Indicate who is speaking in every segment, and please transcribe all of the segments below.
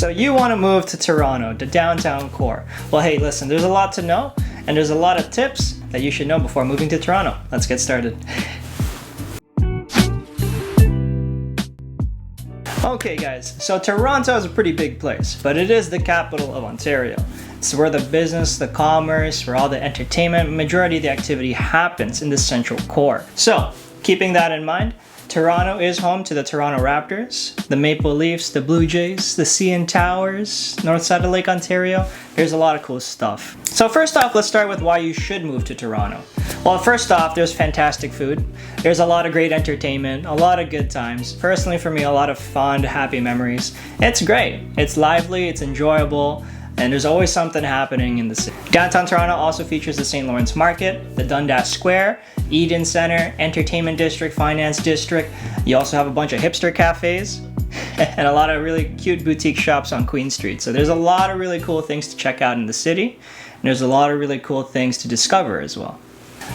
Speaker 1: So you want to move to Toronto, the downtown core. Well, hey, listen, there's a lot to know, and there's a lot of tips that you should know before moving to Toronto. Let's get started. Okay guys, so Toronto is a pretty big place, but it is the capital of Ontario. It's where the business, the commerce, where all the entertainment, majority of the activity happens in the central core. So, keeping that in mind, Toronto is home to the Toronto Raptors, the Maple Leafs, the Blue Jays, the CN Towers, north side of Lake Ontario. There's a lot of cool stuff. So first off, let's start with why you should move to Toronto. Well, first off, there's fantastic food. There's a lot of great entertainment, a lot of good times. Personally, for me, a lot of fond, happy memories. It's great. It's lively, it's enjoyable, and there's always something happening in the city. Downtown Toronto also features the St. Lawrence Market, the Dundas Square, Eden Center, Entertainment District, Finance District. You also have a bunch of hipster cafes and a lot of really cute boutique shops on Queen Street. So there's a lot of really cool things to check out in the city, and there's a lot of really cool things to discover as well.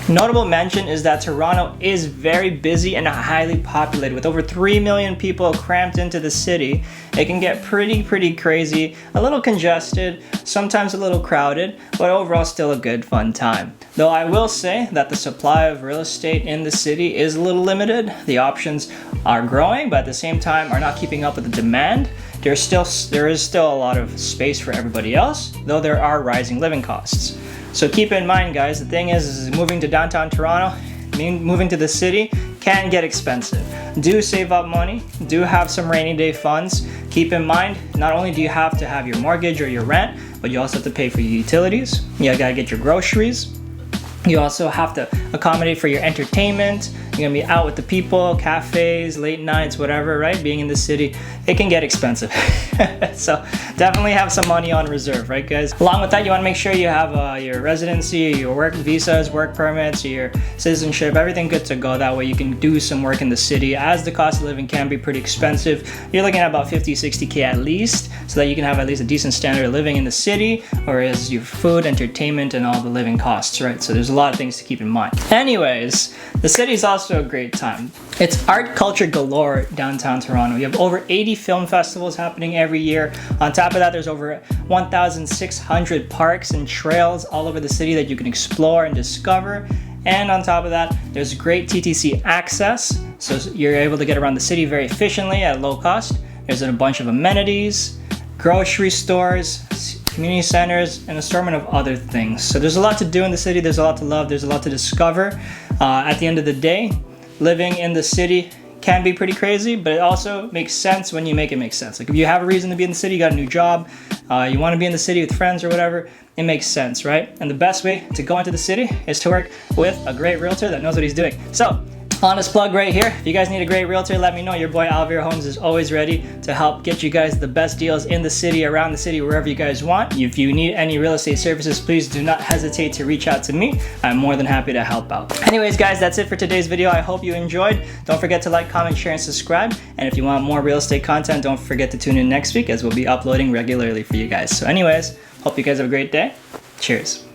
Speaker 1: Notable mention is that Toronto is very busy and highly populated. With over 3 million people cramped into the city, it can get pretty crazy, a little congested, sometimes a little crowded, but overall still a good fun time. Though I will say that the supply of real estate in the city is a little limited. The options are growing, but at the same time are not keeping up with the demand. There is still a lot of space for everybody else, though there are rising living costs. So keep in mind, guys, the thing is moving to downtown Toronto, moving to the city can get expensive. Do save up money, do have some rainy day funds. Keep in mind, not only do you have to have your mortgage or your rent, but you also have to pay for your utilities. You gotta get your groceries. You also have to accommodate for your entertainment. You're gonna be out with the people, cafes, late nights, whatever, right? Being in the city, it can get expensive. So definitely have some money on reserve, right guys? Along with that, you wanna make sure you have your residency, your work visas, work permits, your citizenship, everything good to go. That way you can do some work in the city, as the cost of living can be pretty expensive. You're looking at about 50, 60K at least, so that you can have at least a decent standard of living in the city, or as your food, entertainment, and all the living costs, right? So there's a lot of things to keep in mind. Anyways, the city is also a great time. It's art culture galore downtown Toronto. You have over 80 film festivals happening every year. On top of that, there's over 1,600 parks and trails all over the city that you can explore and discover. And on top of that, there's great TTC access, so you're able to get around the city very efficiently at low cost. There's a bunch of amenities, grocery stores, community centers, and a assortment of other things. So there's a lot to do in the city, there's a lot to love, there's a lot to discover. At the end of the day, living in the city can be pretty crazy, but it also makes sense when you make it make sense. Like if you have a reason to be in the city, you got a new job, you want to be in the city with friends or whatever, it makes sense, right? And the best way to go into the city is to work with a great realtor that knows what he's doing. So, honest plug right here. If you guys need a great realtor, let me know. Your boy Alvir Homes is always ready to help get you guys the best deals in the city, around the city, wherever you guys want. If you need any real estate services, please do not hesitate to reach out to me. I'm more than happy to help out. Anyways, guys, that's it for today's video. I hope you enjoyed. Don't forget to like, comment, share, and subscribe. And if you want more real estate content, don't forget to tune in next week, as we'll be uploading regularly for you guys. So anyways, hope you guys have a great day. Cheers.